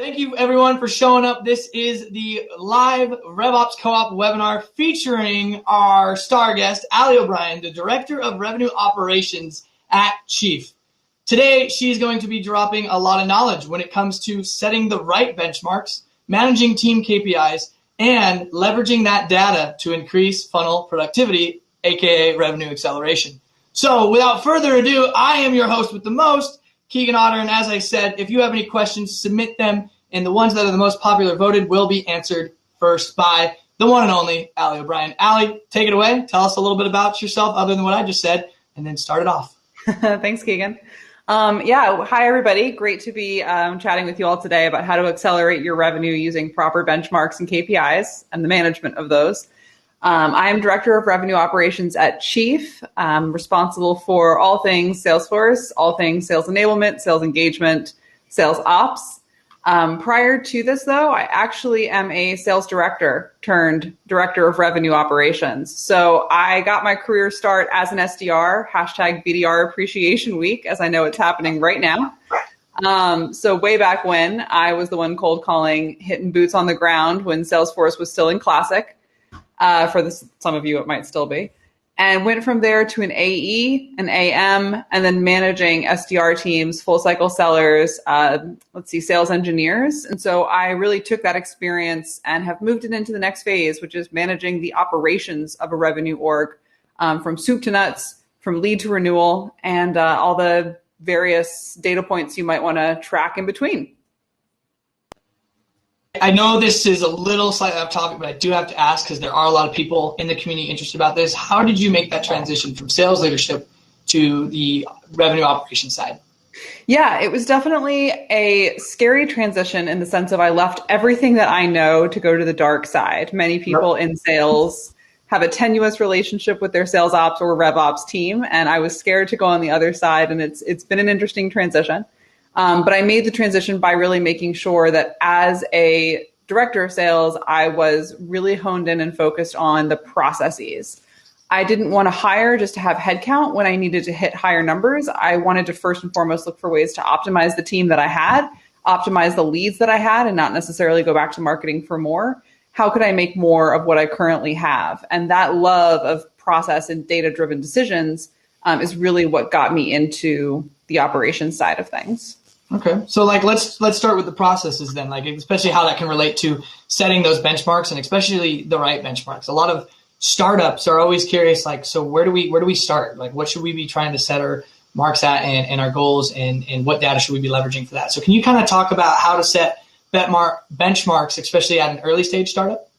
Thank you, everyone, for showing up. This is the live RevOps Co-op webinar featuring our star guest, Allye O'Brien, the Director of Revenue Operations at Chief. Today, she's going to be dropping a lot of knowledge when it comes to setting the right benchmarks, managing team KPIs, and leveraging that data to increase funnel productivity, aka revenue acceleration. So without further ado, I am your host with the most, Keegan Otter, and as I said, if you have any questions, submit them, and the ones that are the most popular voted will be answered first by the one and only Allye O'Brien. Allye, take it away. Tell us a little bit about yourself other than what I just said, and then start it off. Thanks, Keegan. Hi, everybody. Great to be chatting with you all today about how to accelerate your revenue using proper benchmarks and KPIs and the management of those. I am Director of Revenue Operations at Chief. I'm responsible for all things Salesforce, all things sales enablement, sales engagement, sales ops. Prior to this, though, I actually am a sales director turned Director of Revenue Operations. So I got my career start as an SDR, hashtag BDR Appreciation Week, as I know it's happening right now. So way back when, I was the one cold calling, hitting boots on the ground when Salesforce was still in Classic. Some of you, it might still be, and went from there to an AE, an AM, and then managing SDR teams, full cycle sellers, sales engineers. And so I really took that experience and have moved it into the next phase, which is managing the operations of a revenue org, from soup to nuts, from lead to renewal, and all the various data points you might want to track in between. I know this is a little slightly off topic, but I do have to ask because there are a lot of people in the community interested about this. How did you make that transition from sales leadership to the revenue operations side? Yeah, it was definitely a scary transition in the sense of I left everything that I know to go to the dark side. Many people in sales have a tenuous relationship with their sales ops or RevOps team, and I was scared to go on the other side, and it's been an interesting transition. But I made the transition by really making sure that as a director of sales, I was really honed in and focused on the processes. I didn't want to hire just to have headcount when I needed to hit higher numbers. I wanted to first and foremost look for ways to optimize the team that I had, optimize the leads that I had, and not necessarily go back to marketing for more. How could I make more of what I currently have? And that love of process and data-driven decisions is really what got me into the operations side of things. Okay, so let's start with the processes then, especially how that can relate to setting those benchmarks and especially the right benchmarks. A lot of startups are always curious, so where do we start? What should we be trying to set our marks at and our goals and what data should we be leveraging for that? So can you kind of talk about how to set benchmarks, especially at an early stage startup?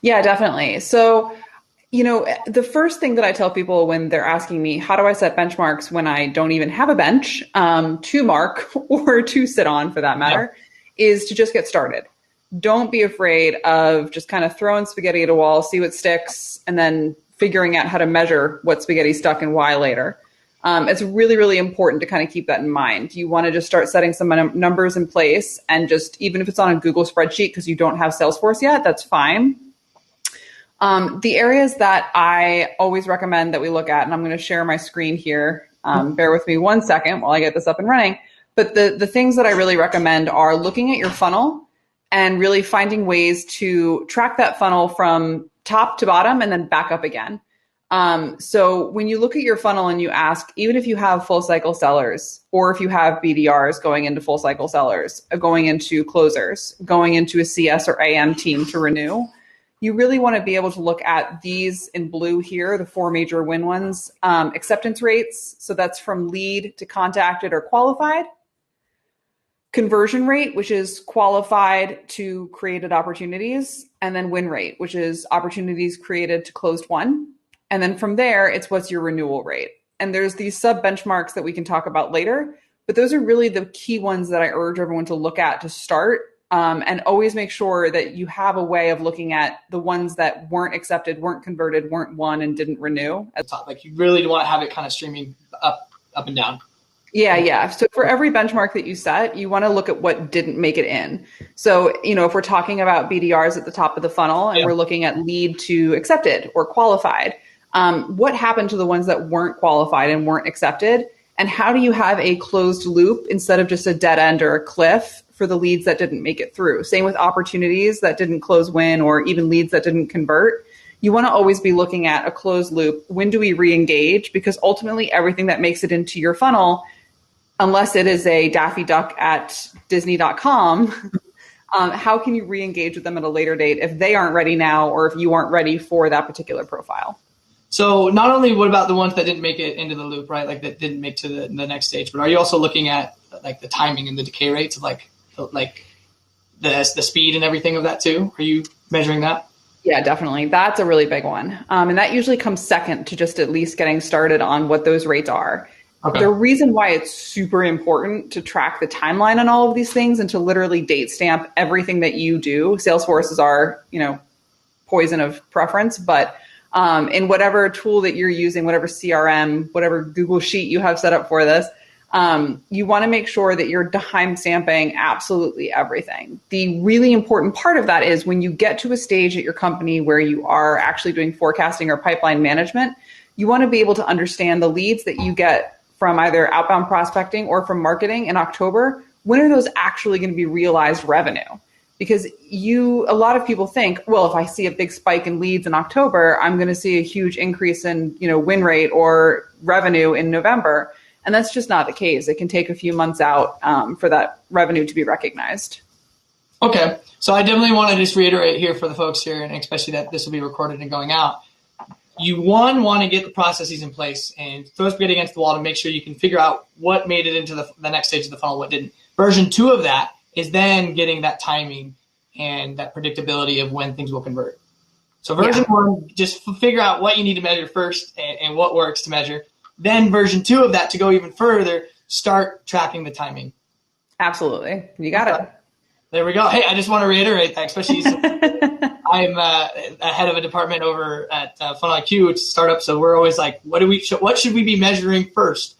Yeah, definitely. So the first thing that I tell people when they're asking me, how do I set benchmarks when I don't even have a bench to mark or to sit on for that matter, is to just get started. Don't be afraid of just kind of throwing spaghetti at a wall, see what sticks, and then figuring out how to measure what spaghetti stuck and why later. It's really, really important to kind of keep that in mind. You want to just start setting some numbers in place, and just even if it's on a Google spreadsheet because you don't have Salesforce yet, that's fine. The areas that I always recommend that we look at, and I'm going to share my screen here. Bear with me 1 second while I get this up and running. But the things that I really recommend are looking at your funnel and really finding ways to track that funnel from top to bottom and then back up again. So when you look at your funnel and you ask, even if you have full cycle sellers or if you have BDRs going into full cycle sellers, going into closers, going into a CS or AM team to renew, you really want to be able to look at these in blue here, the 4 major win ones, acceptance rates. So that's from lead to contacted or qualified. Conversion rate, which is qualified to created opportunities. And then win rate, which is opportunities created to closed won. And then from there, it's what's your renewal rate. And there's these sub benchmarks that we can talk about later, but those are really the key ones that I urge everyone to look at to start. And always make sure that you have a way of looking at the ones that weren't accepted, weren't converted, weren't won, and didn't renew. You really want to have it kind of streaming up and down. Yeah. So for every benchmark that you set, you want to look at what didn't make it in. So, if we're talking about BDRs at the top of the funnel and we're looking at lead to accepted or qualified, what happened to the ones that weren't qualified and weren't accepted? And how do you have a closed loop instead of just a dead end or a cliff for the leads that didn't make it through. Same with opportunities that didn't close win, or even leads that didn't convert. You want to always be looking at a closed loop. When do we re-engage? Because ultimately everything that makes it into your funnel, unless it is a Daffy Duck at Disney.com, how can you re-engage with them at a later date if they aren't ready now, or if you aren't ready for that particular profile? So not only what about the ones that didn't make it into the loop, right? Like that didn't make to the next stage, but are you also looking at like the timing and the decay rates of like the speed and everything of that too? Are you measuring that? Yeah, definitely. That's a really big one. And that usually comes second to just at least getting started on what those rates are. Okay. The reason why it's super important to track the timeline on all of these things and to literally date stamp everything that you do. Salesforce is our, poison of preference, but in whatever tool that you're using, whatever CRM, whatever Google Sheet you have set up for this, you want to make sure that you're time stamping absolutely everything. The really important part of that is when you get to a stage at your company where you are actually doing forecasting or pipeline management, you want to be able to understand the leads that you get from either outbound prospecting or from marketing in October. When are those actually going to be realized revenue? Because a lot of people think, well, if I see a big spike in leads in October, I'm going to see a huge increase in, win rate or revenue in November. And that's just not the case. It can take a few months out for that revenue to be recognized. Okay. So I definitely want to just reiterate here for the folks here, and especially that this will be recorded and going out. You want to get the processes in place and throw spaghetti against the wall to make sure you can figure out what made it into the next stage of the funnel, what didn't. Version 2 of that is then getting that timing and that predictability of when things will convert. So version 1, just figure out what you need to measure first and what works to measure. Then version 2 of that, to go even further, start tracking the timing. Absolutely. You got it. There we go. Hey, I just want to reiterate that, especially I'm head of a department over at Funnel IQ, which is a startup. So we're always like, what should we be measuring first?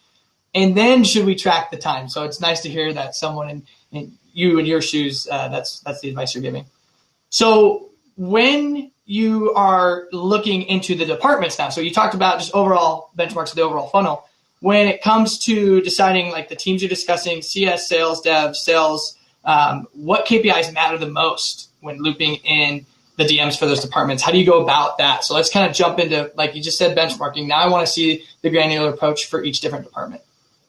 And then should we track the time? So it's nice to hear that someone in you in your shoes, that's the advice you're giving. So when you are looking into the departments now, so you talked about just overall benchmarks of the overall funnel. When it comes to deciding like the teams you're discussing, CS, sales, dev, sales, what KPIs matter the most when looping in the DMs for those departments? How do you go about that? So let's kind of jump into, like you just said, benchmarking. Now I want to see the granular approach for each different department.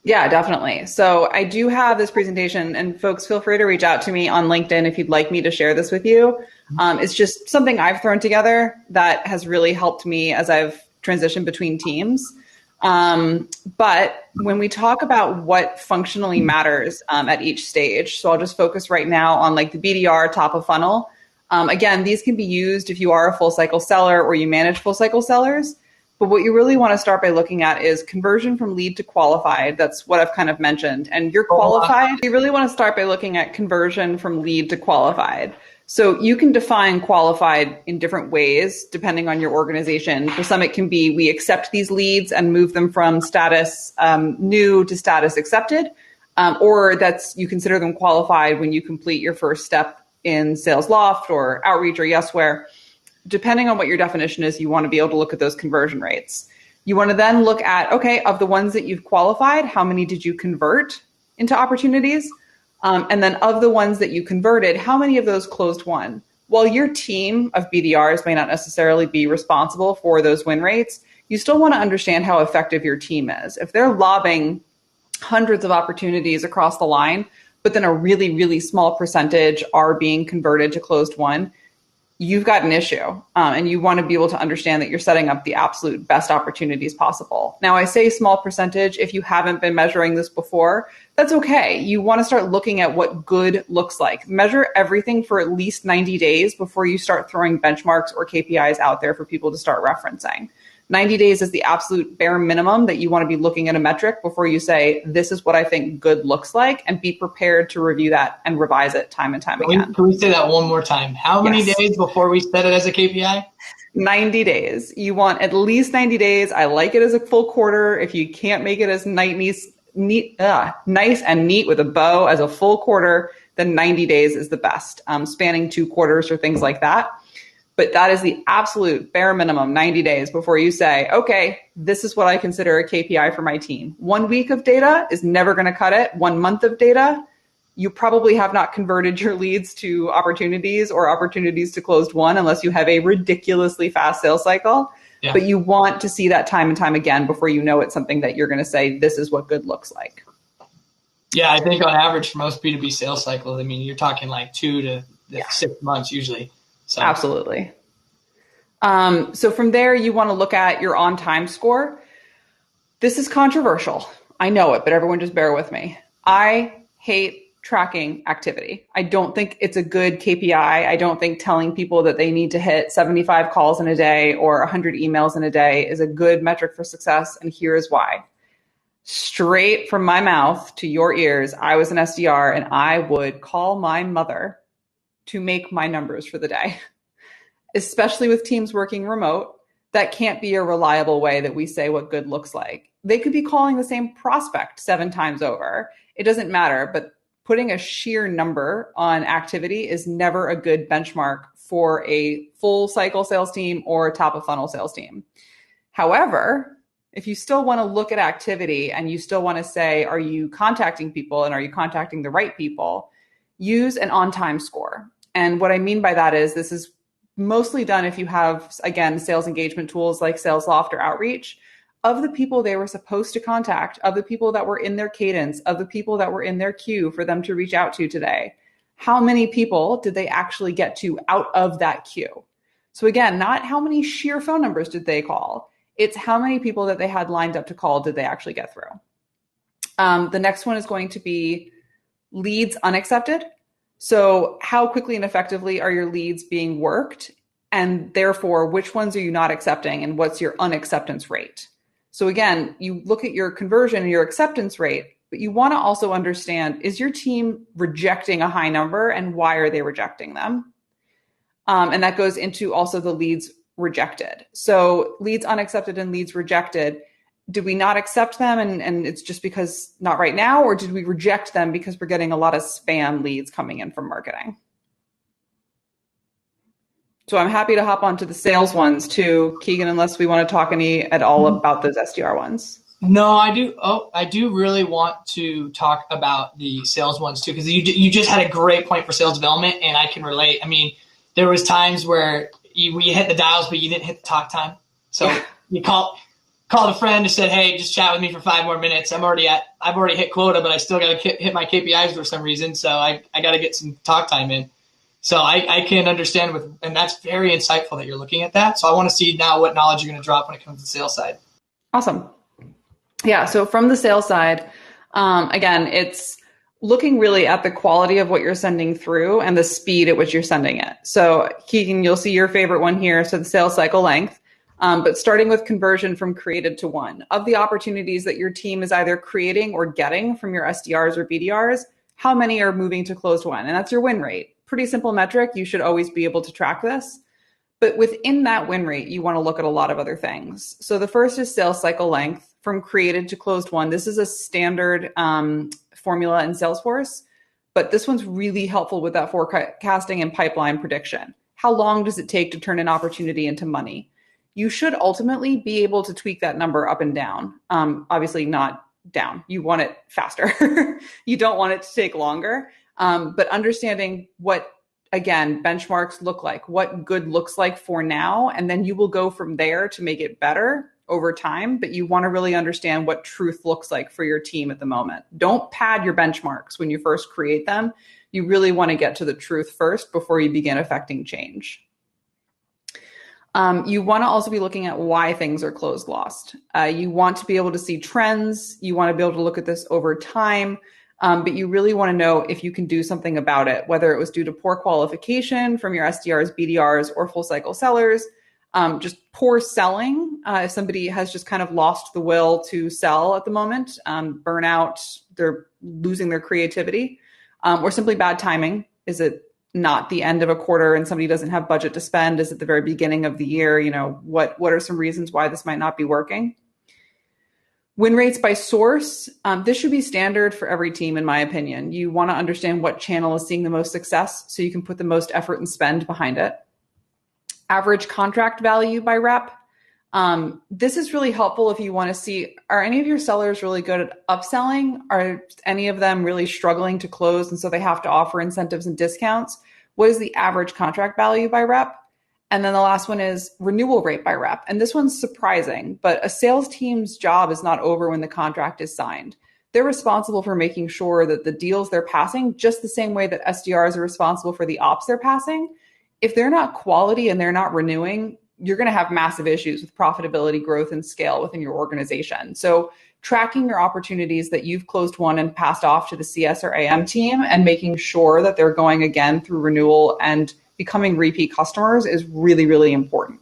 Yeah, definitely. So I do have this presentation, and folks, feel free to reach out to me on LinkedIn if you'd like me to share this with you. It's just something I've thrown together that has really helped me as I've transitioned between teams. But when we talk about what functionally matters at each stage, so I'll just focus right now on like the BDR top of funnel. Again, these can be used if you are a full cycle seller or you manage full cycle sellers. But what you really want to start by looking at is conversion from lead to qualified. That's what I've kind of mentioned. And you're qualified. You really want to start by looking at conversion from lead to qualified. So you can define qualified in different ways, depending on your organization. For some, it can be we accept these leads and move them from status new to status accepted, or that's you consider them qualified when you complete your first step in SalesLoft or Outreach or Yesware. Depending on what your definition is, you want to be able to look at those conversion rates. You want to then look at, okay, of the ones that you've qualified, how many did you convert into opportunities? And then of the ones that you converted, how many of those closed won? While your team of BDRs may not necessarily be responsible for those win rates, you still want to understand how effective your team is. If they're lobbing hundreds of opportunities across the line, but then a really, really small percentage are being converted to closed won, you've got an issue. And you want to be able to understand that you're setting up the absolute best opportunities possible. Now, I say small percentage. If you haven't been measuring this before, that's okay. You want to start looking at what good looks like. Measure everything for at least 90 days before you start throwing benchmarks or KPIs out there for people to start referencing. 90 days is the absolute bare minimum that you want to be looking at a metric before you say, this is what I think good looks like, and be prepared to review that and revise it time and time again. Can we say that one more time? How many days before we set it as a KPI? 90 days. You want at least 90 days. I like it as a full quarter. If you can't make it as nice and neat with a bow as a full quarter, then 90 days is the best. Spanning 2 quarters or things like that. But that is the absolute bare minimum, 90 days before you say, okay, this is what I consider a KPI for my team. 1 week of data is never going to cut it. 1 month of data, You probably have not converted your leads to opportunities or opportunities to closed won unless you have a ridiculously fast sales cycle. Yeah. But you want to see that time and time again before you know it's something that you're going to say, this is what good looks like. Yeah, I think on average for most B2B sales cycles, I mean, you're talking like 2 to 6 months usually. So. Absolutely. So from there, you want to look at your on-time score. This is controversial. I know it, but everyone just bear with me. I hate tracking activity. I don't think it's a good KPI. I don't think telling people that they need to hit 75 calls in a day or 100 emails in a day is a good metric for success. And here's why. Straight from my mouth to your ears, I was an SDR and I would call my mother to make my numbers for the day. Especially with teams working remote, that can't be a reliable way that we say what good looks like. They could be calling the same prospect 7 times over. It doesn't matter, but putting a sheer number on activity is never a good benchmark for a full cycle sales team or a top of funnel sales team. However, if you still want to look at activity and you still want to say, are you contacting people and are you contacting the right people? Use an on-time score. And what I mean by that is this is mostly done if you have, again, sales engagement tools like SalesLoft or Outreach. Of the people they were supposed to contact, of the people that were in their cadence, of the people that were in their queue for them to reach out to today, how many people did they actually get to out of that queue? So again, not how many sheer phone numbers did they call. It's how many people that they had lined up to call did they actually get through. The next one is going to be leads unaccepted. So how quickly and effectively are your leads being worked? And therefore, which ones are you not accepting and what's your unacceptance rate? So again, you look at your conversion and your acceptance rate, but you want to also understand, is your team rejecting a high number and why are they rejecting them? And that goes into also the leads rejected. So leads unaccepted and leads rejected. Did we not accept them and it's just because not right now, or did we reject them because we're getting a lot of spam leads coming in from marketing? So I'm happy to hop onto the sales ones too, Keegan, unless we want to talk at all about those SDR ones. No, I do. Oh, I do really want to talk about the sales ones too, because you just had a great point for sales development, and I can relate. I mean, there was times where you hit the dials, but you didn't hit the talk time. So you called a friend and said, "Hey, just chat with me for 5 more minutes. I've already hit quota, but I still got to hit my KPIs for some reason. So I got to get some talk time in." So I can understand and that's very insightful that you're looking at that. So I want to see now what knowledge you're going to drop when it comes to the sales side. Awesome. Yeah. So from the sales side, again, it's looking really at the quality of what you're sending through and the speed at which you're sending it. So Keegan, you'll see your favorite one here. So the sales cycle length, but starting with conversion from created to won. Of the opportunities that your team is either creating or getting from your SDRs or BDRs, how many are moving to closed won? And that's your win rate. Pretty simple metric. You should always be able to track this. But within that win rate, you want to look at a lot of other things. So the first is sales cycle length from created to closed won. This is a standard formula in Salesforce, but this one's really helpful with that forecasting and pipeline prediction. How long does it take to turn an opportunity into money? You should ultimately be able to tweak that number up and down. Obviously not down. You want it faster. You don't want it to take longer. But understanding what, again, benchmarks look like, what good looks like for now, and then you will go from there to make it better over time. But you want to really understand what truth looks like for your team at the moment. Don't pad your benchmarks when you first create them. You really want to get to the truth first before you begin affecting change. You want to also be looking at why things are closed lost. You want to be able to see trends. You want to be able to look at this over time. But you really want to know if you can do something about it, whether it was due to poor qualification from your SDRs, BDRs, or full cycle sellers, just poor selling. If somebody has just kind of lost the will to sell at the moment, burnout, they're losing their creativity, or simply bad timing. Is it not the end of a quarter and somebody doesn't have budget to spend? Is it the very beginning of the year? You know, what are some reasons why this might not be working? Win rates by source. This should be standard for every team, in my opinion. You want to understand what channel is seeing the most success so you can put the most effort and spend behind it. Average contract value by rep. This is really helpful if you want to see, are any of your sellers really good at upselling? Are any of them really struggling to close? And so they have to offer incentives and discounts. What is the average contract value by rep? And then the last one is renewal rate by rep. And this one's surprising, but a sales team's job is not over when the contract is signed. They're responsible for making sure that the deals they're passing, just the same way that SDRs are responsible for the ops they're passing, if they're not quality and they're not renewing, you're going to have massive issues with profitability, growth, and scale within your organization. So tracking your opportunities that you've closed one and passed off to the CS or AM team and making sure that they're going again through renewal and becoming repeat customers is really, really important.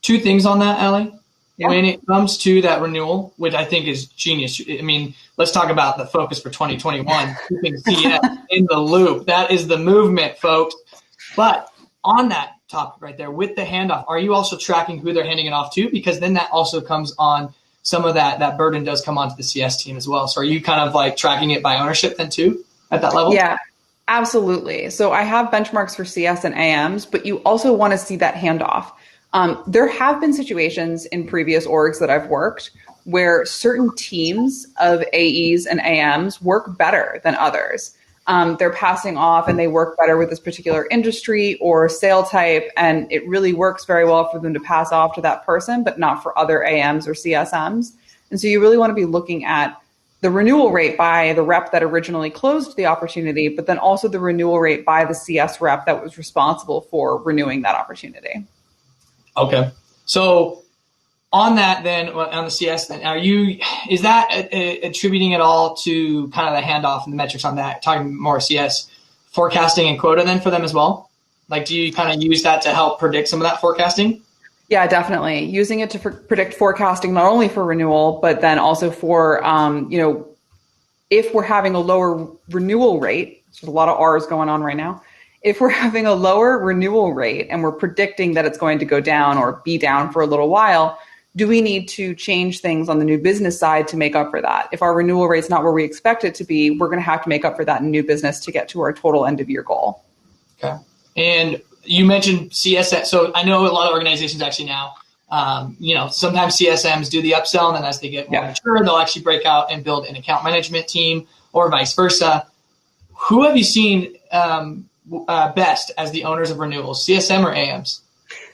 Two things on that, Allye. Yeah. When it comes to that renewal, which I think is genius. I mean, let's talk about the focus for 2021, keeping CS in the loop. That is the movement, folks. But on that topic right there, with the handoff, are you also tracking who they're handing it off to? Because then that also comes on, some of that burden does come onto the CS team as well. So are you kind of like tracking it by ownership then too at that level? Yeah, absolutely. So I have benchmarks for CS and AMs, but you also want to see that handoff. There have been situations in previous orgs that I've worked where certain teams of AEs and AMs work better than others. They're passing off and they work better with this particular industry or sale type, and it really works very well for them to pass off to that person, but not for other AMs or CSMs. And so you really want to be looking at the renewal rate by the rep that originally closed the opportunity, but then also the renewal rate by the CS rep that was responsible for renewing that opportunity. Okay. So on that then, on the CS, then is that attributing it all to kind of the handoff and the metrics on that, talking more CS forecasting and quota then for them as well? Like, do you kind of use that to help predict some of that forecasting? Yeah, definitely. Using it to predict forecasting, not only for renewal, but then also for, if we're having a lower renewal rate, there's a lot of R's going on right now. If we're having a lower renewal rate and we're predicting that it's going to go down or be down for a little while, do we need to change things on the new business side to make up for that? If our renewal rate's not where we expect it to be, we're going to have to make up for that in new business to get to our total end of year goal. Okay. And you mentioned CSM. So I know a lot of organizations actually now, sometimes CSMs do the upsell, and then as they get more mature, they'll actually break out and build an account management team or vice versa. Who have you seen best as the owners of renewals, CSM or AMs?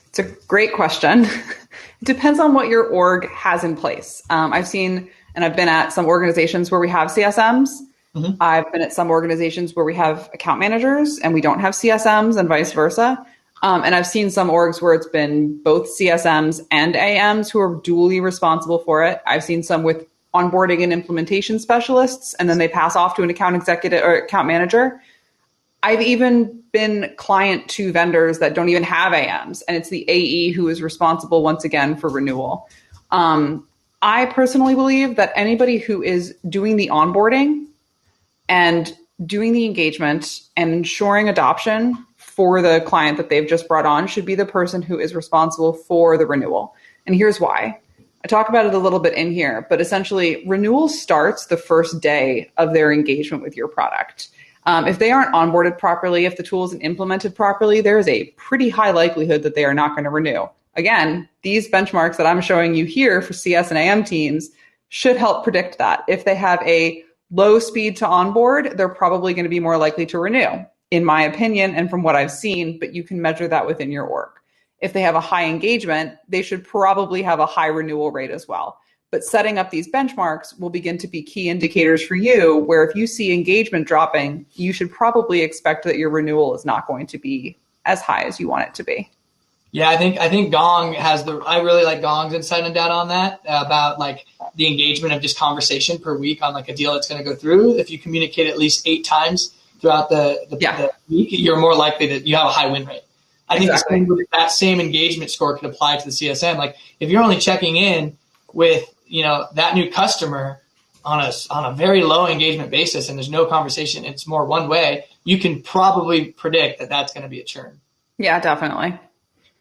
It's a great question. It depends on what your org has in place. I've seen, and I've been at some organizations where we have CSMs. Mm-hmm. I've been at some organizations where we have account managers and we don't have CSMs and vice versa. And I've seen some orgs where it's been both CSMs and AMs who are dually responsible for it. I've seen some with onboarding and implementation specialists, and then they pass off to an account executive or account manager. I've even been client to vendors that don't even have AMs, and it's the AE who is responsible once again for renewal. I personally believe that anybody who is doing the onboarding and doing the engagement and ensuring adoption for the client that they've just brought on should be the person who is responsible for the renewal. And here's why. I talk about it a little bit in here, but essentially renewal starts the first day of their engagement with your product. If they aren't onboarded properly, if the tool isn't implemented properly, there is a pretty high likelihood that they are not going to renew. Again, these benchmarks that I'm showing you here for CS and AM teams should help predict that. If they have a low speed to onboard, they're probably going to be more likely to renew, in my opinion, and from what I've seen, but you can measure that within your org. If they have a high engagement, they should probably have a high renewal rate as well. But setting up these benchmarks will begin to be key indicators for you, where if you see engagement dropping, you should probably expect that your renewal is not going to be as high as you want it to be. Yeah, I think Gong has I really like Gong's insight and data on that, about like the engagement of just conversation per week on like a deal that's going to go through. If you communicate at least 8 times throughout the week, you're more likely that you have a high win rate. I think that same engagement score could apply to the CSM. Like if you're only checking in with that new customer on a very low engagement basis and there's no conversation, it's more one way, you can probably predict that that's going to be a churn. Yeah, definitely.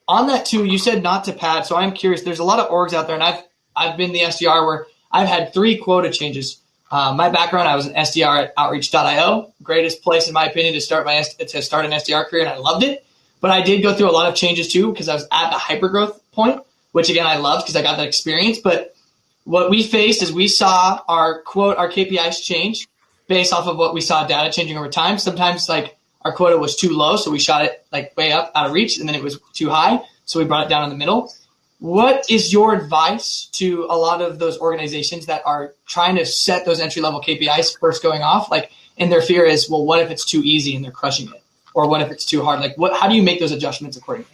On that too, you said not to pad. So I'm curious, there's a lot of orgs out there, and I've been the SDR where I've had 3 quota changes. My background, I was an SDR at Outreach.io, greatest place in my opinion to start an SDR career, and I loved it. But I did go through a lot of changes too because I was at the hypergrowth point which again, I loved because I got that experience. But what we faced is we saw our KPIs change based off of what we saw data changing over time. Sometimes like our quota was too low, so we shot it like way up out of reach, and then it was too high, so we brought it down in the middle. What is your advice to a lot of those organizations that are trying to set those entry-level KPIs first going off? Like, and their fear is, well, what if it's too easy and they're crushing it? Or what if it's too hard? Like, how do you make those adjustments accordingly?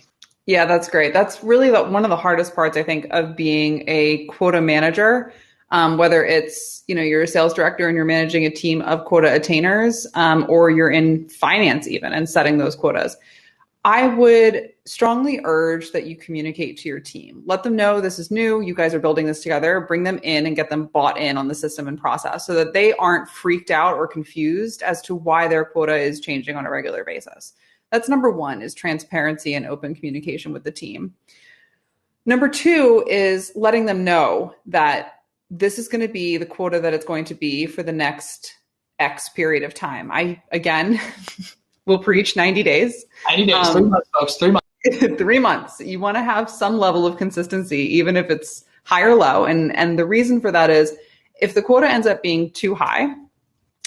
Yeah, that's great. That's really one of the hardest parts, I think, of being a quota manager. Whether it's, you're a sales director and you're managing a team of quota attainers, or you're in finance even and setting those quotas. I would strongly urge that you communicate to your team. Let them know this is new. You guys are building this together. Bring them in and get them bought in on the system and process so that they aren't freaked out or confused as to why their quota is changing on a regular basis. That's number one, is transparency and open communication with the team. Number two is letting them know that this is going to be the quota that it's going to be for the next X period of time. I, again, will preach 90 days. 90 days, 3 months, folks, 3 months. 3 months. You want to have some level of consistency, even if it's high or low. And the reason for that is if the quota ends up being too high,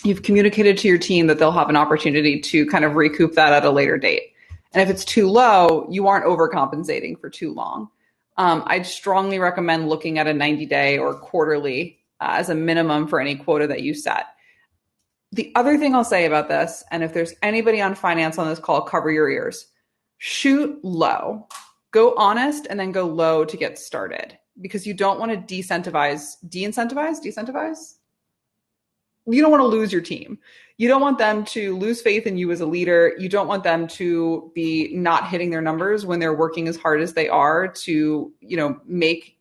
you've communicated to your team that they'll have an opportunity to kind of recoup that at a later date. And if it's too low, you aren't overcompensating for too long. I'd strongly recommend looking at a 90-day or quarterly as a minimum for any quota that you set. The other thing I'll say about this, and if there's anybody on finance on this call, cover your ears. Shoot low. Go honest and then go low to get started, because you don't want to de-incentivize? You don't want to lose your team. You don't want them to lose faith in you as a leader. You don't want them to be not hitting their numbers when they're working as hard as they are to, make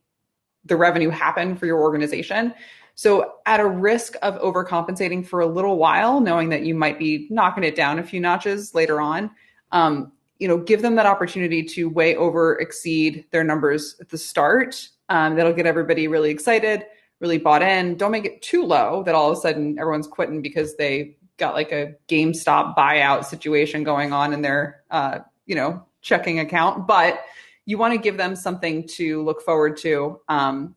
the revenue happen for your organization. So at a risk of overcompensating for a little while, knowing that you might be knocking it down a few notches later on, give them that opportunity to way over exceed their numbers at the start. That'll get everybody really excited, really bought in. Don't make it too low that all of a sudden everyone's quitting because they got like a GameStop buyout situation going on in their, checking account. But you want to give them something to look forward to.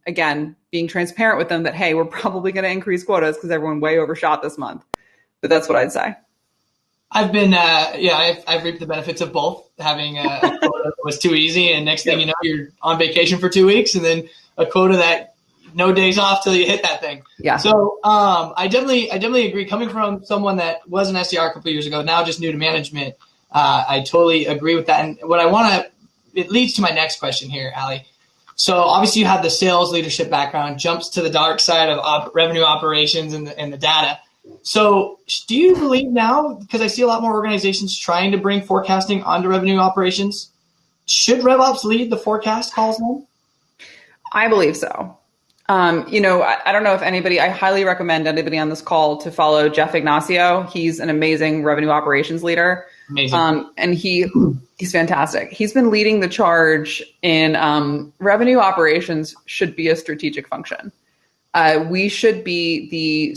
Again, being transparent with them that, hey, we're probably going to increase quotas because everyone way overshot this month. But that's what I'd say. I've been, I've reaped the benefits of both. Having a quota that was too easy, and next thing you know, you're on vacation for 2 weeks, and then a quota that no days off till you hit that thing. Yeah. So I definitely agree. Coming from someone that was an SDR a couple of years ago, now just new to management, I totally agree with that. And what I want to, it leads to my next question here, Allye. So obviously you have the sales leadership background, jumps to the dark side of revenue operations and the data. So do you believe now, because I see a lot more organizations trying to bring forecasting onto revenue operations, should RevOps lead the forecast calls then? I believe so. I don't know if I highly recommend anybody on this call to follow Jeff Ignacio. He's an amazing revenue operations leader. Amazing. And he's fantastic. He's been leading the charge in revenue operations should be a strategic function. We should be the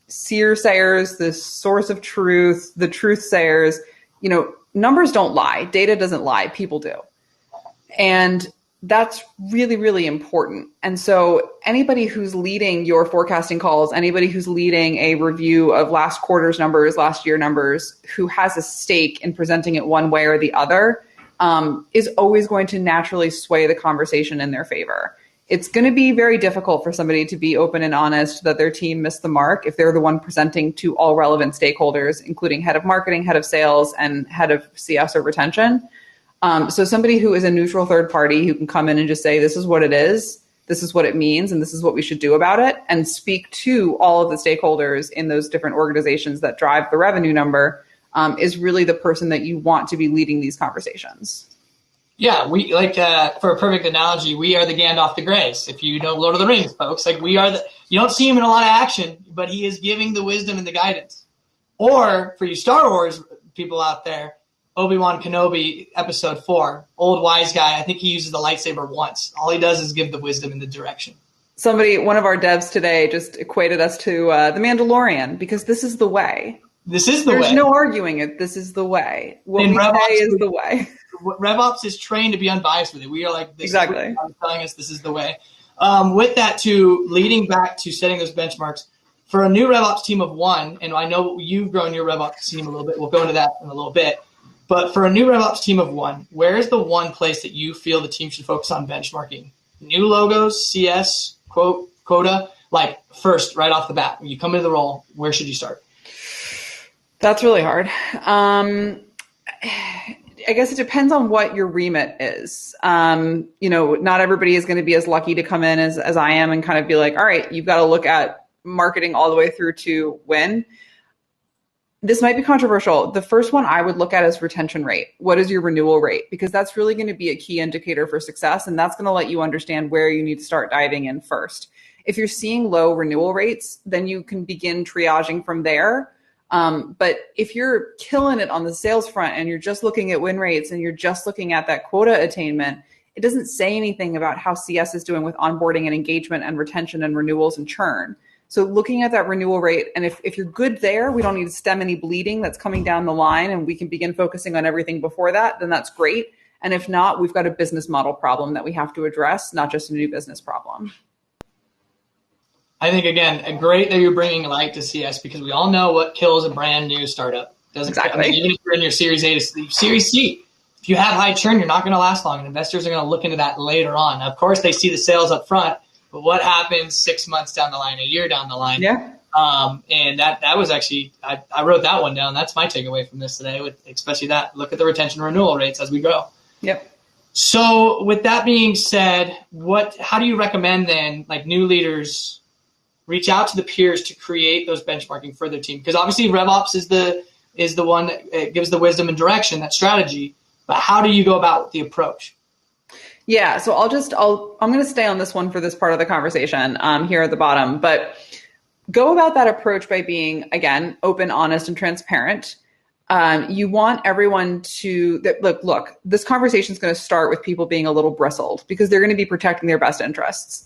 seer sayers, the source of truth, the truth sayers. Numbers don't lie. Data doesn't lie. People do. And that's really, really important. And so anybody who's leading your forecasting calls, anybody who's leading a review of last quarter's numbers, last year numbers, who has a stake in presenting it one way or the other, is always going to naturally sway the conversation in their favor. It's going to be very difficult for somebody to be open and honest that their team missed the mark if they're the one presenting to all relevant stakeholders, including head of marketing, head of sales, and head of CS or retention. So somebody who is a neutral third party who can come in and just say, this is what it is, this is what it means, and this is what we should do about it, and speak to all of the stakeholders in those different organizations that drive the revenue number, is really the person that you want to be leading these conversations. Yeah, we for a perfect analogy, we are the Gandalf the Greys. If you know Lord of the Rings, folks, we are you don't see him in a lot of action, but he is giving the wisdom and the guidance. Or for you Star Wars people out there, Obi-Wan Kenobi, episode 4, old wise guy. I think he uses the lightsaber once. All he does is give the wisdom and the direction. One of our devs today just equated us to the Mandalorian, because this is the way. This is the There's way. no arguing it. This is the way. What In we RevOps, say is the way. RevOps is trained to be unbiased with it. We are like, this Exactly. is telling us this is the way. With that too, leading back to setting those benchmarks for a new RevOps team of one, and I know you've grown your RevOps team a little bit. We'll go into that in a little bit. But for a new RevOps team of one, where is the one place that you feel the team should focus on benchmarking? New logos, CS, quota, like first, right off the bat, when you come into the role, where should you start? That's really hard. I guess it depends on what your remit is. Not everybody is going to be as lucky to come in as I am and kind of be like, all right, you've got to look at marketing all the way through to win. This might be controversial. The first one I would look at is retention rate. What is your renewal rate? Because that's really going to be a key indicator for success. And that's going to let you understand where you need to start diving in first. If you're seeing low renewal rates, then you can begin triaging from there. But if you're killing it on the sales front and you're just looking at win rates and you're just looking at that quota attainment, it doesn't say anything about how CS is doing with onboarding and engagement and retention and renewals and churn. So looking at that renewal rate, and if you're good there, we don't need to stem any bleeding that's coming down the line and we can begin focusing on everything before that, then that's great. And if not, we've got a business model problem that we have to address, not just a new business problem. I think, again, great that you're bringing light to CS because we all know what kills a brand new startup. Exactly. Even if you're in your Series A to Series C, if you have high churn, you're not going to last long. And investors are going to look into that later on. Now, of course, they see the sales up front, but what happens 6 months down the line, a year down the line? Yeah. And that was actually, I wrote that one down. That's my takeaway from this today, with especially that. Look at the retention renewal rates as we go. Yep. So with that being said, how do you recommend then, like new leaders, reach out to the peers to create those benchmarking for their team? Because obviously RevOps is the one that gives the wisdom and direction, that strategy. But how do you go about the approach? Yeah, so I'm going to stay on this one for this part of the conversation here at the bottom. But go about that approach by being, again, open, honest, and transparent. You want everyone to look. This conversation is going to start with people being a little bristled because they're going to be protecting their best interests.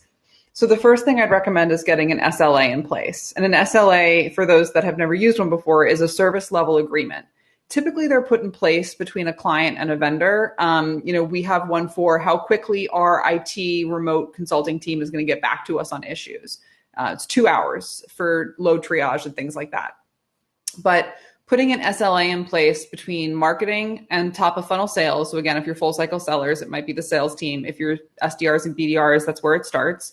So the first thing I'd recommend is getting an SLA in place. And an SLA, for those that have never used one before, is a service level agreement. Typically, they're put in place between a client and a vendor. We have one for how quickly our IT remote consulting team is going to get back to us on issues. It's 2 hours for load triage and things like that. But putting an SLA in place between marketing and top of funnel sales. So again, if you're full cycle sellers, it might be the sales team. If you're SDRs and BDRs, that's where it starts.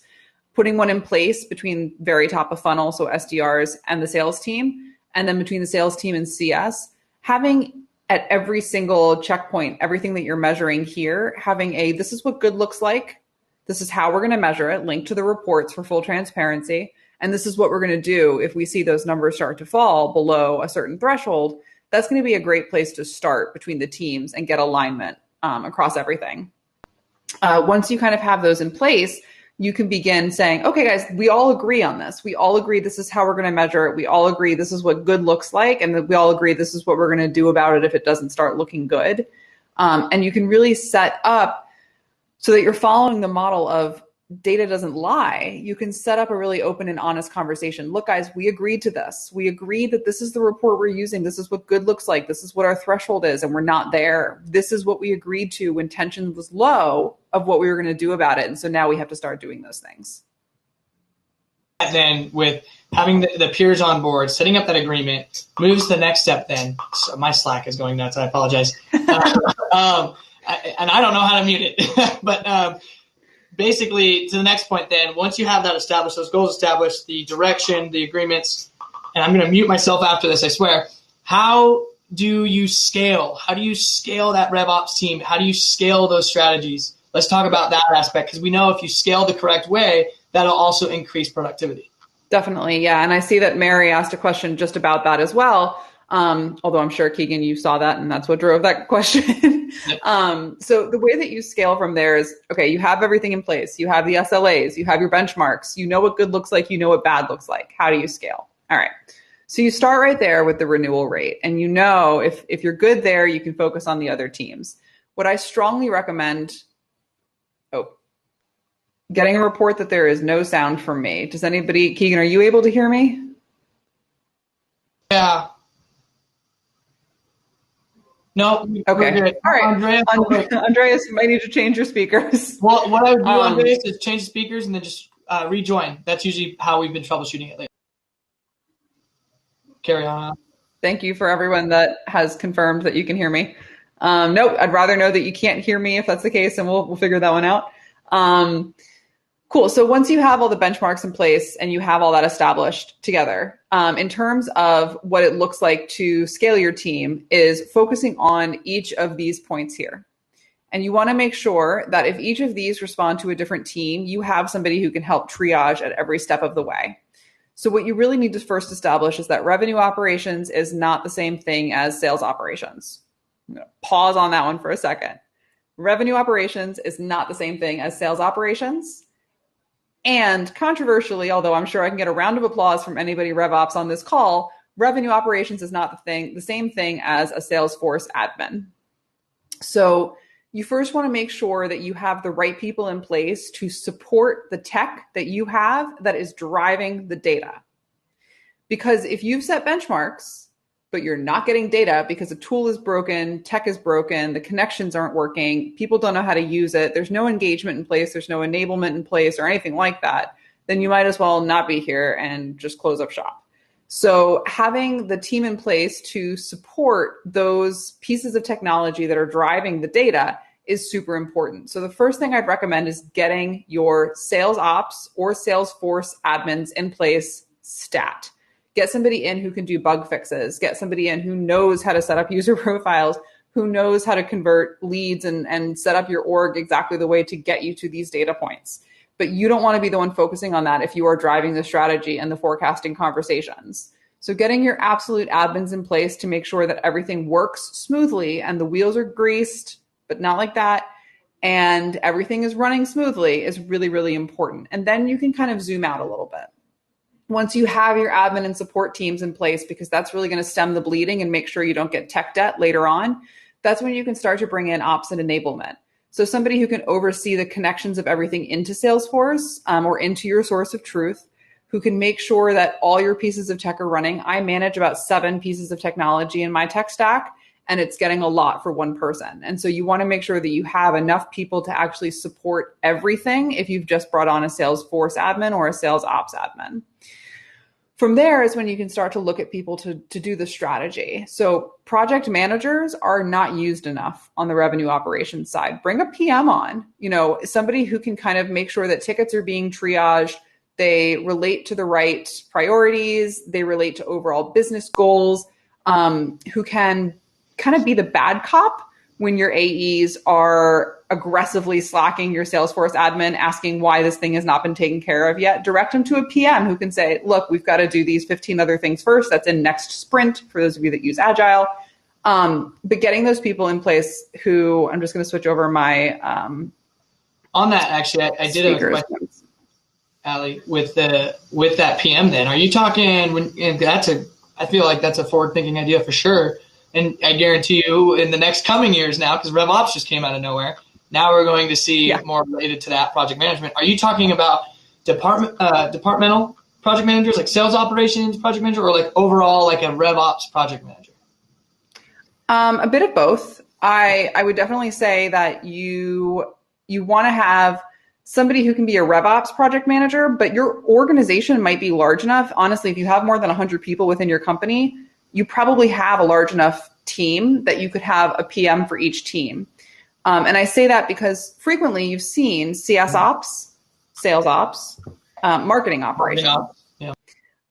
Putting one in place between very top of funnel, so SDRs and the sales team, and then between the sales team and CS, having at every single checkpoint, everything that you're measuring here, having this is what good looks like. This is how we're going to measure it, link to the reports for full transparency. And this is what we're going to do if we see those numbers start to fall below a certain threshold. That's going to be a great place to start between the teams and get alignment across everything. Once you kind of have those in place, you can begin saying, okay, guys, we all agree on this. We all agree this is how we're going to measure it. We all agree this is what good looks like. And we all agree this is what we're going to do about it if it doesn't start looking good. And you can really set up so that you're following the model of data doesn't lie. You can set up a really open and honest conversation. Look, guys, we agreed to this. We agreed that this is the report we're using. This is what good looks like. This is what our threshold is, and we're not there. This is what we agreed to when tension was low of what we were going to do about it. And so now we have to start doing those things. And then with having the peers on board, setting up that agreement moves to the next step then. So my Slack is going nuts. I apologize. And I don't know how to mute it. But basically, to the next point then, once you have that established, those goals established, the direction, the agreements, and I'm going to mute myself after this, I swear. How do you scale? How do you scale that RevOps team? How do you scale those strategies? Let's talk about that aspect, because we know if you scale the correct way, that'll also increase productivity. Definitely, yeah. And I see that Mary asked a question just about that as well. Although I'm sure, Keegan, you saw that and that's what drove that question. Yep. So the way that you scale from there is, okay, you have everything in place. You have the SLAs, you have your benchmarks, you know what good looks like, you know what bad looks like. How do you scale? All right. So you start right there with the renewal rate. And you know, if you're good there, you can focus on the other teams. What I strongly recommend, getting a report that there is no sound from me. Does anybody, Keegan, are you able to hear me? Yeah. No, we're Okay. good. All right. Andreas, Andreas, you might need to change your speakers. well, what I would do, Andreas, is change the speakers and then just rejoin. That's usually how we've been troubleshooting it lately. Carry on. Thank you for everyone that has confirmed that you can hear me. Nope, I'd rather know that you can't hear me if that's the case, and we'll figure that one out. Cool. So once you have all the benchmarks in place and you have all that established together, in terms of what it looks like to scale your team is focusing on each of these points here. And you want to make sure that if each of these respond to a different team, you have somebody who can help triage at every step of the way. So what you really need to first establish is that revenue operations is not the same thing as sales operations. I'm going to pause on that one for a second. Revenue operations is not the same thing as sales operations. And controversially, although I'm sure I can get a round of applause from anybody RevOps on this call, revenue operations is not the same thing as a Salesforce admin. So you first want to make sure that you have the right people in place to support the tech that you have that is driving the data. Because if you've set benchmarks, but you're not getting data because the tool is broken, tech is broken, the connections aren't working, people don't know how to use it, there's no engagement in place, there's no enablement in place or anything like that, then you might as well not be here and just close up shop. So having the team in place to support those pieces of technology that are driving the data is super important. So the first thing I'd recommend is getting your sales ops or Salesforce admins in place stat. Get somebody in who can do bug fixes. Get somebody in who knows how to set up user profiles, who knows how to convert leads and set up your org exactly the way to get you to these data points. But you don't want to be the one focusing on that if you are driving the strategy and the forecasting conversations. So getting your absolute admins in place to make sure that everything works smoothly and the wheels are greased, but not like that, and everything is running smoothly is really, really important. And then you can kind of zoom out a little bit. Once you have your admin and support teams in place, because that's really going to stem the bleeding and make sure you don't get tech debt later on, that's when you can start to bring in ops and enablement. So somebody who can oversee the connections of everything into Salesforce or into your source of truth, who can make sure that all your pieces of tech are running. I manage about 7 pieces of technology in my tech stack, and it's getting a lot for one person. And so you want to make sure that you have enough people to actually support everything if you've just brought on a Salesforce admin or a sales ops admin. From there is when you can start to look at people to do the strategy. So project managers are not used enough on the revenue operations side. Bring a PM on, somebody who can kind of make sure that tickets are being triaged, they relate to the right priorities, they relate to overall business goals, who can kind of be the bad cop when your AEs are aggressively slacking your Salesforce admin, asking why this thing has not been taken care of yet. Direct them to a PM who can say, look, we've got to do these 15 other things first. That's in next sprint for those of you that use Agile. But getting those people in place who, I'm just going to switch over my on that, actually, I did have a question, Allye, with that PM then. Are you talking, I feel like that's a forward-thinking idea for sure. And I guarantee you in the next coming years now, because RevOps just came out of nowhere, now we're going to see more related to that project management. Are you talking about departmental project managers, like sales operations project manager, or like overall like a RevOps project manager? A bit of both. I would definitely say that you want to have somebody who can be a RevOps project manager, but your organization might be large enough. Honestly, if you have more than 100 people within your company, you probably have a large enough team that you could have a PM for each team. And I say that because frequently you've seen CS ops, sales ops, marketing operations. Yeah.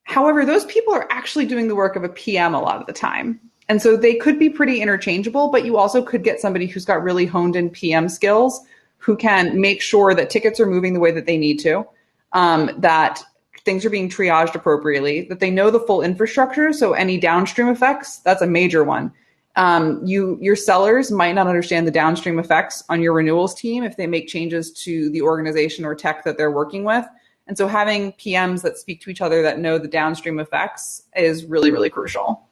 However, those people are actually doing the work of a PM a lot of the time. And so they could be pretty interchangeable, but you also could get somebody who's got really honed in PM skills who can make sure that tickets are moving the way that they need to, that things are being triaged appropriately, that they know the full infrastructure. So any downstream effects, that's a major one. Your sellers might not understand the downstream effects on your renewals team if they make changes to the organization or tech that they're working with. And so having PMs that speak to each other that know the downstream effects is really, really crucial.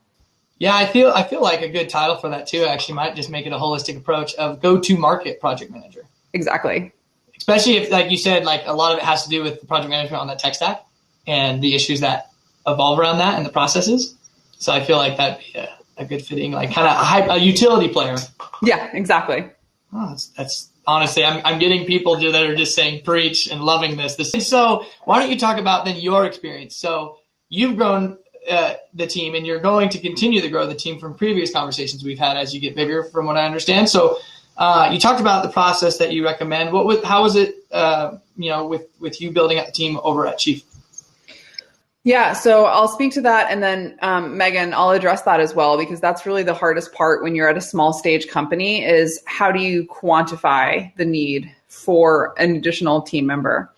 Yeah, I feel like a good title for that too actually might just make it a holistic approach of go-to-market project manager. Exactly. Especially if, like you said, like a lot of it has to do with the project management on that tech stack and the issues that evolve around that and the processes. So I feel like that'd be a good fitting, like kind of a utility player. Yeah, exactly. Oh, that's honestly, I'm getting people that are just saying preach and loving this. And so why don't you talk about then your experience? So you've grown the team, and you're going to continue to grow the team from previous conversations we've had as you get bigger, from what I understand. So you talked about the process that you recommend. How was it, with you building up the team over at Chief? Yeah, so I'll speak to that, and then Megan, I'll address that as well, because that's really the hardest part when you're at a small stage company is how do you quantify the need for an additional team member?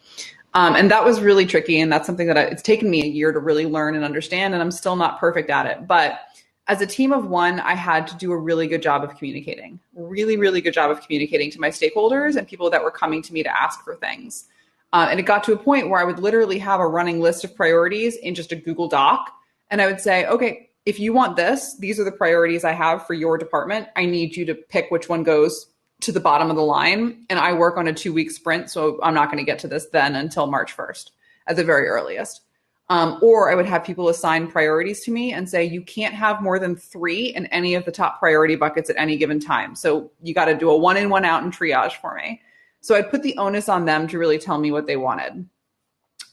And that was really tricky, and that's something that it's taken me a year to really learn and understand, and I'm still not perfect at it. But as a team of one, I had to do a really good job of communicating, really, really good job of communicating to my stakeholders and people that were coming to me to ask for things. And it got to a point where I would literally have a running list of priorities in just a Google Doc. And I would say, okay, if you want this, these are the priorities I have for your department. I need you to pick which one goes to the bottom of the line. And I work on a 2-week sprint, so I'm not going to get to this then until March 1st at the very earliest. Or I would have people assign priorities to me and say, you can't have more than 3 in any of the top priority buckets at any given time. So you got to do a 1 in, 1 out and triage for me. So I'd put the onus on them to really tell me what they wanted.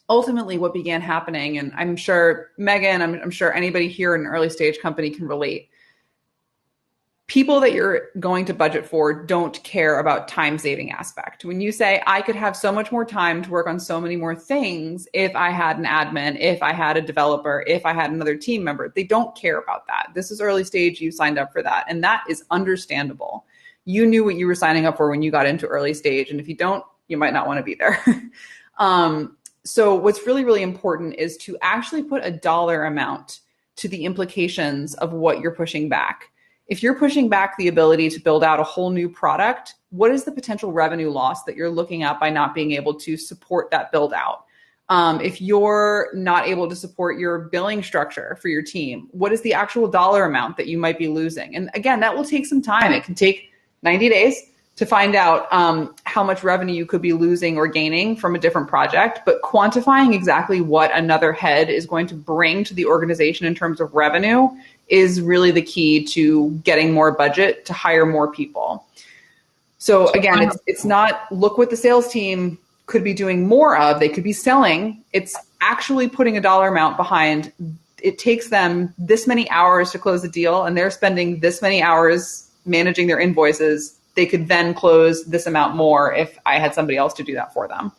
Ultimately, what began happening, and I'm sure Megan, I'm sure anybody here in an early stage company can relate. People that you're going to budget for don't care about time saving aspect. When you say, I could have so much more time to work on so many more things if I had an admin, if I had a developer, if I had another team member, they don't care about that. This is early stage. You signed up for that. And that is understandable. You knew what you were signing up for when you got into early stage. And if you don't, you might not want to be there. So what's really, really important is to actually put a dollar amount to the implications of what you're pushing back. If you're pushing back the ability to build out a whole new product, what is the potential revenue loss that you're looking at by not being able to support that build out? If you're not able to support your billing structure for your team, what is the actual dollar amount that you might be losing? And again, that will take some time. It can take 90 days to find out how much revenue you could be losing or gaining from a different project, but quantifying exactly what another head is going to bring to the organization in terms of revenue is really the key to getting more budget to hire more people. So again, it's not look what the sales team could be doing more of. They could be selling. It's actually putting a dollar amount behind. It takes them this many hours to close a deal, and they're spending this many hours managing their invoices. They could then close this amount more if I had somebody else to do that for them.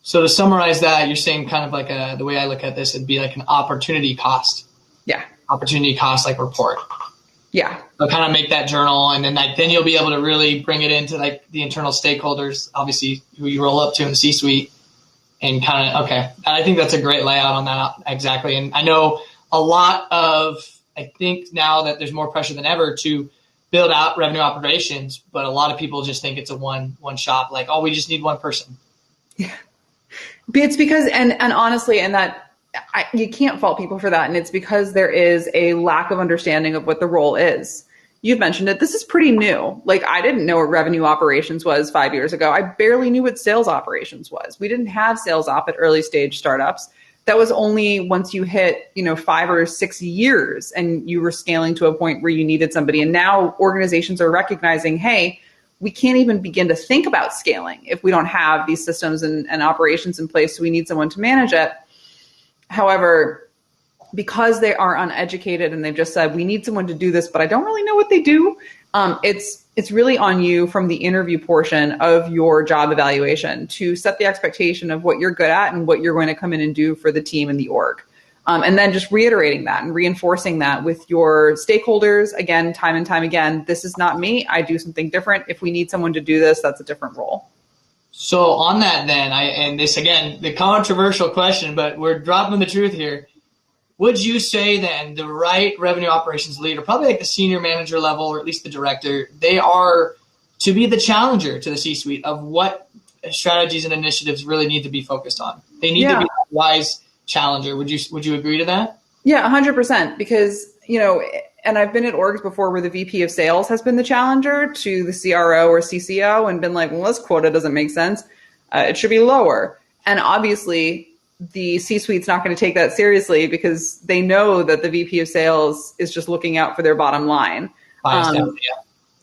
So to summarize that, you're saying kind of like the way I look at this, it'd be like an opportunity cost. Yeah. Opportunity cost like report. Yeah. So kind of make that journal, and then you'll be able to really bring it into like the internal stakeholders, obviously who you roll up to in the C-suite, and kind of, okay. I think that's a great layout on that. Exactly. And I know I think now that there's more pressure than ever to build out revenue operations, but a lot of people just think it's a one shop, like, oh, we just need one person. Yeah. It's because, and honestly, and that you can't fault people for that. And it's because there is a lack of understanding of what the role is. You've mentioned it. This is pretty new. Like, I didn't know what revenue operations was 5 years ago. I barely knew what sales operations was. We didn't have sales op at early stage startups. That was only once you hit, 5 or 6 years and you were scaling to a point where you needed somebody. And now organizations are recognizing, hey, we can't even begin to think about scaling if we don't have these systems and operations in place. So we need someone to manage it. However, because they are uneducated and they've just said, we need someone to do this, but I don't really know what they do. It's really on you from the interview portion of your job evaluation to set the expectation of what you're good at and what you're going to come in and do for the team and the org. And then just reiterating that and reinforcing that with your stakeholders, again, time and time again, this is not me. I do something different. If we need someone to do this, that's a different role. So on that then, and this, again, the controversial question, but we're dropping the truth here. Would you say then the right revenue operations leader, probably like the senior manager level or at least the director, they are to be the challenger to the C-suite of what strategies and initiatives really need to be focused on? They need to be a wise challenger. Would you agree to that? Yeah, 100%. Because, and I've been at orgs before where the VP of sales has been the challenger to the CRO or CCO and been like, well, this quota doesn't make sense. It should be lower. And obviously, the C-suite's not going to take that seriously because they know that the VP of sales is just looking out for their bottom line.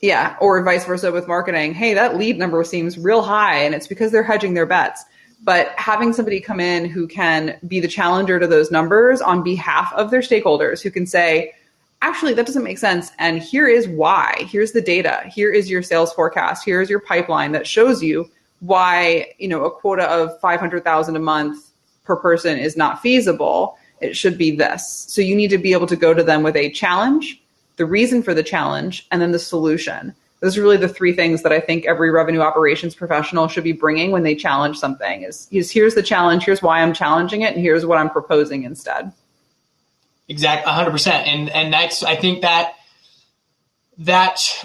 Yeah, or vice versa with marketing. Hey, that lead number seems real high, and it's because they're hedging their bets. But having somebody come in who can be the challenger to those numbers on behalf of their stakeholders, who can say, actually, that doesn't make sense, and here is why. Here's the data. Here is your sales forecast. Here is your pipeline that shows you why, a quota of 500,000 a month per person is not feasible. It should be this. So you need to be able to go to them with a challenge, the reason for the challenge, and then the solution. Those are really the three things that I think every revenue operations professional should be bringing when they challenge something is here's the challenge, here's why I'm challenging it, and here's what I'm proposing instead. Exactly, 100%. And that's, I think that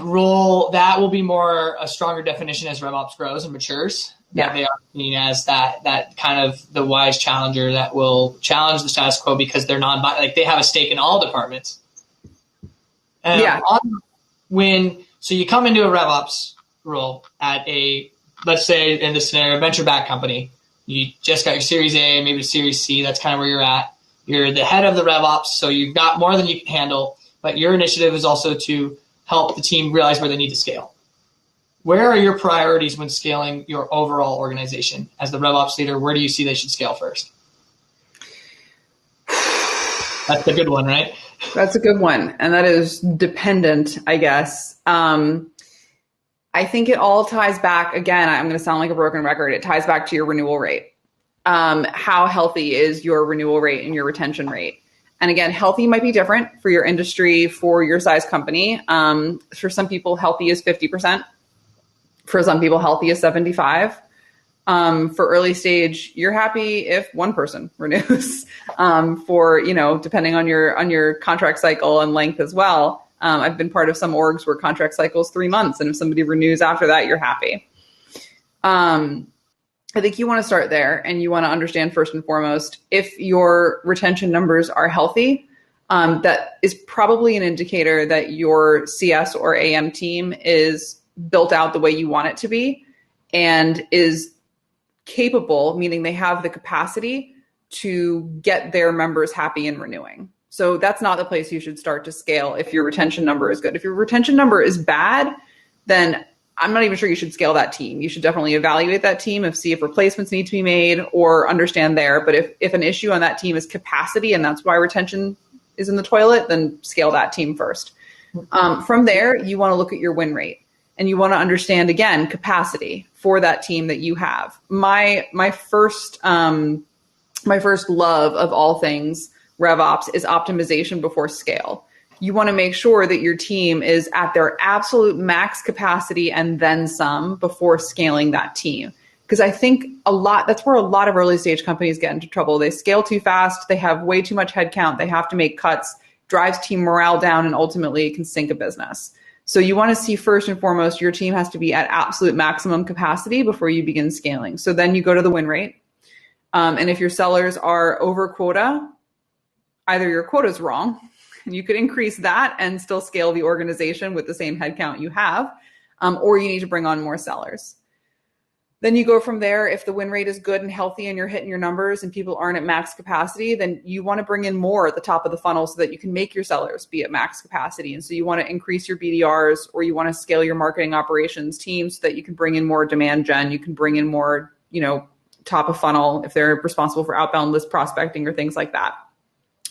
role, that will be more a stronger definition as RevOps grows and matures. Yeah. That they are seen as that kind of the wise challenger that will challenge the status quo because they're they have a stake in all departments. So you come into a RevOps role at let's say in this scenario, venture-backed company. You just got your Series A, maybe Series C. That's kind of where you're at. You're the head of the RevOps, so you've got more than you can handle. But your initiative is also to help the team realize where they need to scale. Where are your priorities when scaling your overall organization? As the RevOps leader, where do you see they should scale first? That's a good one, right? That's a good one. And that is dependent, I guess. I think it all ties back, again, I'm going to sound like a broken record. It ties back to your renewal rate. How healthy is your renewal rate and your retention rate? And again, healthy might be different for your industry, for your size company. For some people, healthy is 50%. For some people, healthy is 75%. For early stage, you're happy if one person renews. Depending on your contract cycle and length as well. I've been part of some orgs where contract cycle is 3 months, and if somebody renews after that, you're happy. I think you want to start there, and you want to understand first and foremost, if your retention numbers are healthy, that is probably an indicator that your CS or AM team is built out the way you want it to be and is capable, meaning they have the capacity to get their members happy and renewing. So that's not the place you should start to scale if your retention number is good. If your retention number is bad, then I'm not even sure you should scale that team. You should definitely evaluate that team and see if replacements need to be made or understand there. But if an issue on that team is capacity and that's why retention is in the toilet, then scale that team first. From there, you want to look at your win rate and you want to understand, again, capacity for that team that you have. My first love of all things RevOps is optimization before scale. You want to make sure that your team is at their absolute max capacity and then some before scaling that team. Because I think that's where a lot of early stage companies get into trouble. They scale too fast. They have way too much headcount. They have to make cuts, drives team morale down, and ultimately can sink a business. So you want to see first and foremost, your team has to be at absolute maximum capacity before you begin scaling. So then you go to the win rate. And if your sellers are over quota, either your quota is wrong, and you could increase that and still scale the organization with the same headcount you have, or you need to bring on more sellers. Then you go from there. If the win rate is good and healthy and you're hitting your numbers and people aren't at max capacity, then you want to bring in more at the top of the funnel so that you can make your sellers be at max capacity. And so you want to increase your BDRs, or you want to scale your marketing operations team so that you can bring in more demand gen. You can bring in more, top of funnel if they're responsible for outbound list prospecting or things like that.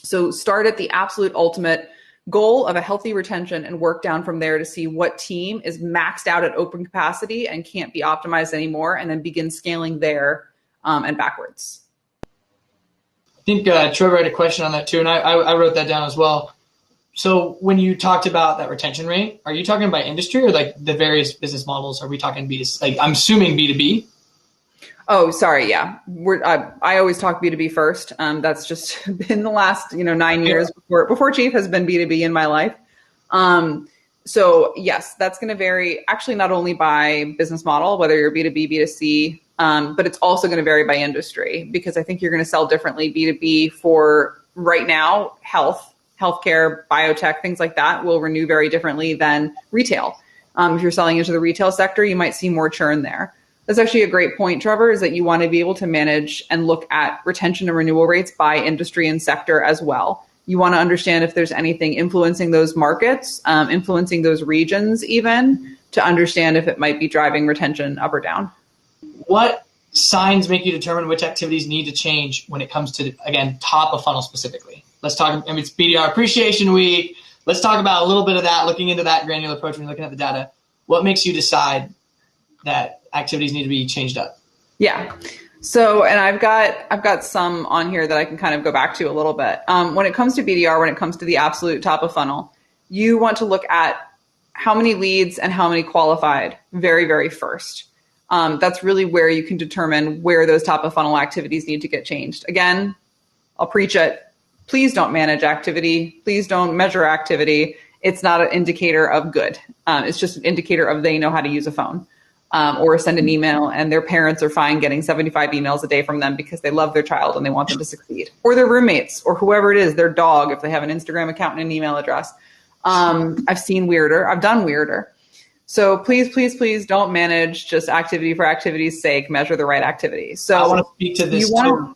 So start at the absolute ultimate goal of a healthy retention and work down from there to see what team is maxed out at open capacity and can't be optimized anymore, and then begin scaling there and backwards. I think Trevor had a question on that too, and I wrote that down as well. So when you talked about that retention rate, are you talking about industry or like the various business models? Are we talking B2C? Like, I'm assuming B2B. Oh, sorry. Yeah. I always talk B2B first. That's just been the last, 9 years before Chief has been B2B in my life. So yes, that's going to vary actually not only by business model, whether you're B2B, B2C, but it's also going to vary by industry, because I think you're going to sell differently. B2B for right now, healthcare, biotech, things like that will renew very differently than retail. If you're selling into the retail sector, you might see more churn there. That's actually a great point, Trevor, is that you want to be able to manage and look at retention and renewal rates by industry and sector as well. You want to understand if there's anything influencing those markets, influencing those regions even, to understand if it might be driving retention up or down. What signs make you determine which activities need to change when it comes to, again, top of funnel specifically? Let's talk, it's BDR Appreciation Week. Let's talk about a little bit of that, looking into that granular approach when you're looking at the data. What makes you decide that activities need to be changed up? Yeah. So, and I've got some on here that I can kind of go back to a little bit. When it comes to BDR, when it comes to the absolute top of funnel, you want to look at how many leads and how many qualified very, very first. That's really where you can determine where those top of funnel activities need to get changed. Again, I'll preach it. Please don't manage activity. Please don't measure activity. It's not an indicator of good. It's just an indicator of they know how to use a phone. Or send an email and their parents are fine getting 75 emails a day from them because they love their child and they want them to succeed. Or their roommates or whoever it is, their dog, if they have an Instagram account and an email address. I've seen weirder. I've done weirder. So please, please, please don't manage just activity for activity's sake. Measure the right activity. So I want to speak to this too.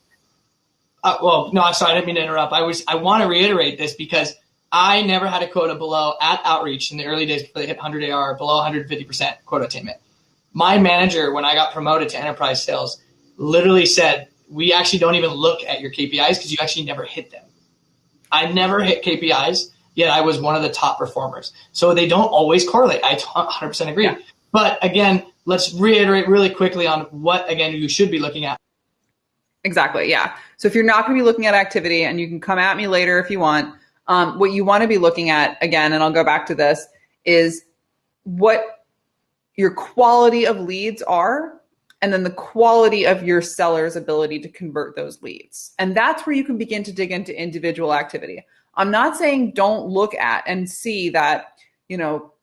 Well, no, I'm sorry. I didn't mean to interrupt. I want to reiterate this because I never had a quota below at outreach in the early days before they hit 100 AR, below 150% quota attainment. My manager, when I got promoted to enterprise sales, literally said, we actually don't even look at your KPIs because you actually never hit them. I never hit KPIs, yet I was one of the top performers. So they don't always correlate. I 100% agree. Yeah. But again, let's reiterate really quickly on what, again, you should be looking at. Exactly, yeah. So if you're not going to be looking at activity, and you can come at me later if you want, what you want to be looking at, again, and I'll go back to this, is what your quality of leads are, and then the quality of your seller's ability to convert those leads. And that's where you can begin to dig into individual activity. I'm not saying don't look at and see that,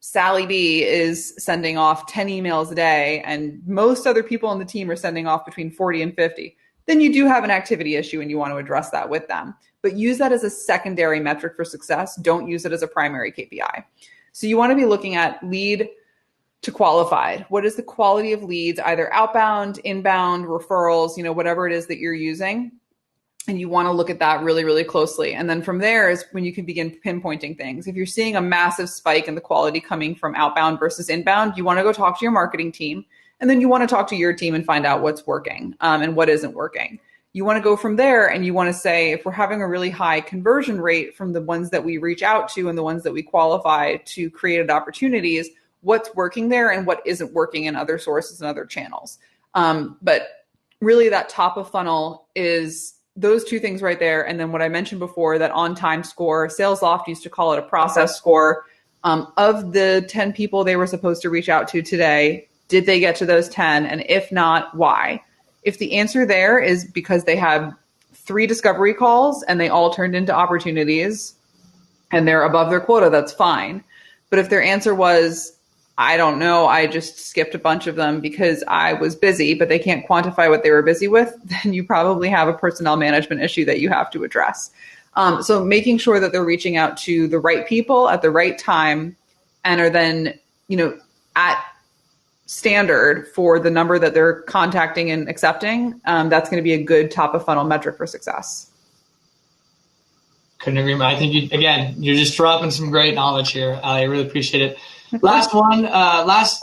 Sally B is sending off 10 emails a day and most other people on the team are sending off between 40 and 50. Then you do have an activity issue and you want to address that with them. But use that as a secondary metric for success. Don't use it as a primary KPI. So you want to be looking at lead to qualified. What is the quality of leads, either outbound, inbound, referrals, whatever it is that you're using. And you want to look at that really, really closely. And then from there is when you can begin pinpointing things. If you're seeing a massive spike in the quality coming from outbound versus inbound, you want to go talk to your marketing team. And then you want to talk to your team and find out what's working and what isn't working. You want to go from there and you want to say, if we're having a really high conversion rate from the ones that we reach out to and the ones that we qualify to created opportunities, what's working there and what isn't working in other sources and other channels. But really that top of funnel is those two things right there. And then what I mentioned before, that on-time score, SalesLoft used to call it a process score. Of the 10 people they were supposed to reach out to today, did they get to those 10? And if not, why? If the answer there is because they had 3 discovery calls and they all turned into opportunities and they're above their quota, that's fine. But if their answer was, I don't know, I just skipped a bunch of them because I was busy, but they can't quantify what they were busy with, then you probably have a personnel management issue that you have to address. So making sure that they're reaching out to the right people at the right time and are then, at standard for the number that they're contacting and accepting, that's going to be a good top of funnel metric for success. Couldn't agree more. I think you're just dropping some great knowledge here, Allye. I really appreciate it. Last one, last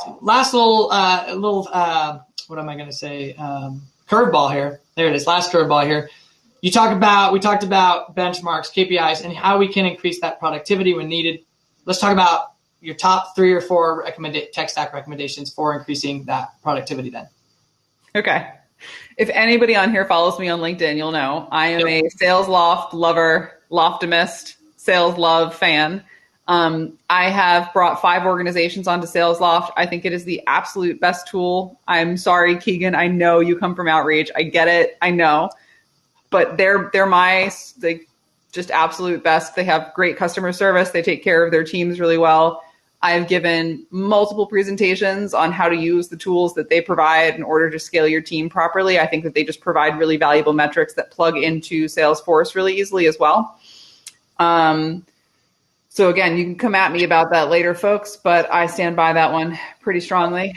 little, what am I going to say? Curveball here. There it is. Last curveball here. We talked about benchmarks, KPIs, and how we can increase that productivity when needed. Let's talk about your top 3 or 4 tech stack recommendations for increasing that productivity then. Okay. If anybody on here follows me on LinkedIn, you'll know I am a SalesLoft lover, Loftimist, Sales Love fan. I have brought 5 organizations onto SalesLoft. I think it is the absolute best tool. I'm sorry, Keegan. I know you come from outreach. I get it. I know. But they're just absolute best. They have great customer service. They take care of their teams really well. I've given multiple presentations on how to use the tools that they provide in order to scale your team properly. I think that they just provide really valuable metrics that plug into Salesforce really easily as well. So again, you can come at me about that later, folks, but I stand by that one pretty strongly.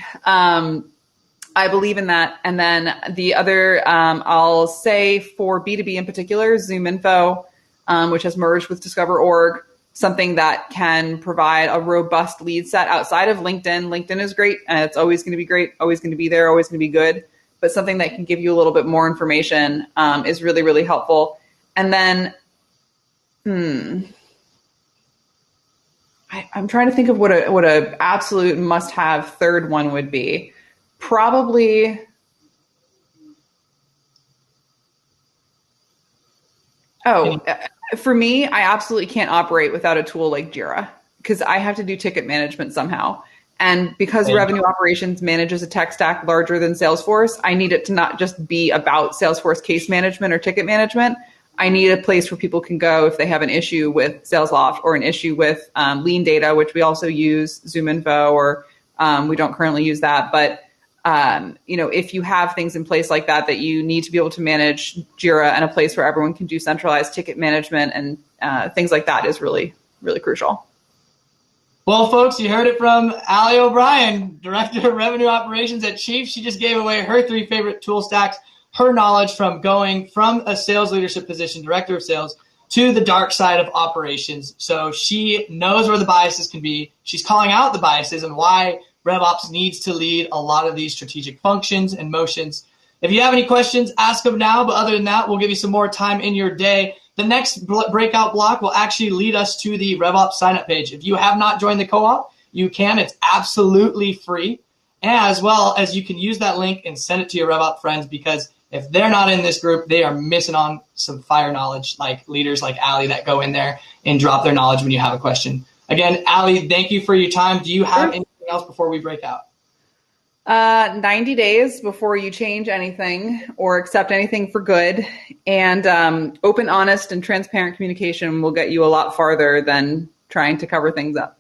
I believe in that. And then the other, I'll say for B2B in particular, ZoomInfo, which has merged with Discover.org, something that can provide a robust lead set outside of LinkedIn. LinkedIn is great. It's always going to be great, always going to be there, always going to be good. But something that can give you a little bit more information is really, really helpful. And then, I'm trying to think of what a absolute must-have third one would be. Probably, for me, I absolutely can't operate without a tool like Jira because I have to do ticket management somehow. And because revenue operations manages a tech stack larger than Salesforce, I need it to not just be about Salesforce case management or ticket management. I need a place where people can go if they have an issue with SalesLoft or an issue with lean data, which we also use ZoomInfo, or we don't currently use that. But if you have things in place like that you need to be able to manage Jira, and a place where everyone can do centralized ticket management and things like that is really, really crucial. Well, folks, you heard it from Allye O'Brien, Director of Revenue Operations at Chief. She just gave away her 3 favorite tool stacks, her knowledge from going from a sales leadership position, Director of Sales, to the dark side of operations. So she knows where the biases can be. She's calling out the biases and why RevOps needs to lead a lot of these strategic functions and motions. If you have any questions, ask them now. But other than that, we'll give you some more time in your day. The next breakout block will actually lead us to the RevOps sign-up page. If you have not joined the co-op, you can. It's absolutely free. As well as you can use that link and send it to your RevOps friends, because if they're not in this group, they are missing on some fire knowledge, like leaders like Allye that go in there and drop their knowledge when you have a question. Again, Allye, thank you for your time. Do you have anything else before we break out? 90 days before you change anything or accept anything for good. And open, honest, and transparent communication will get you a lot farther than trying to cover things up.